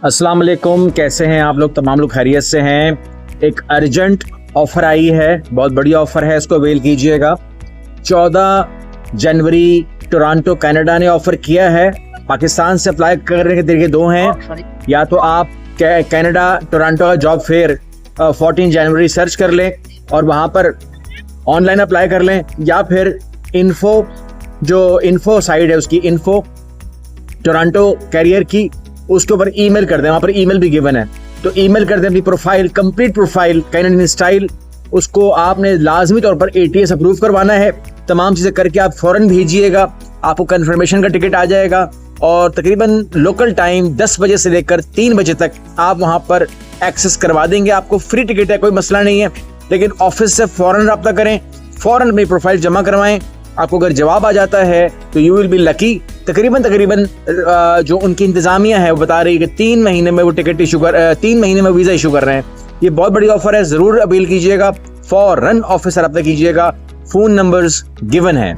अस्सलाम वालेकुम, कैसे हैं आप लोग? तमाम लोग खैरियत से हैं। एक अर्जेंट ऑफ़र आई है, बहुत बढ़िया ऑफ़र है, इसको अवेल कीजिएगा। 14 जनवरी टोरंटो कनाडा ने ऑफ़र किया है। पाकिस्तान से अप्लाई करने के तरीके दो हैं, या तो आप कनाडा टोरंटो का जॉब फेयर 14 जनवरी सर्च कर लें और वहाँ पर ऑनलाइन अप्लाई कर लें, या फिर इन्फो साइट है उसकी, इन्फो टोरंटो कैरियर की, उसके ऊपर ईमेल कर दें। वहाँ पर ईमेल भी गिवन है, तो ईमेल कर दें अपनी profile, complete profile Canadian style. उसको आपने लाजमी तौर पर ATS अप्रूव करवाना है। तमाम चीज़ें करके आप फ़ौरन भेजिएगा, आपको कंफर्मेशन का टिकट आ जाएगा और तकरीबन लोकल टाइम 10 बजे से लेकर 3 बजे तक आप वहाँ पर एक्सेस करवा देंगे। आपको फ्री टिकट है, कोई मसला नहीं है, लेकिन ऑफिस से फ़ौरन रब्ता करें, फ़ौरन अपनी प्रोफाइल जमा करवाएं। आपको अगर जवाब आ जाता है तो यू विल बी लकी। तकरीबन जो उनकी इंतज़ामिया है वो बता रही है कि 3 महीने में वो टिकट इशू 3 महीने में वीज़ा इशू कर रहे हैं। ये बहुत बड़ी ऑफर है, ज़रूर अपील कीजिएगा, फ़ौरन ऑफिस से रब्ता कीजिएगा। फ़ोन नंबर्स गिवन है।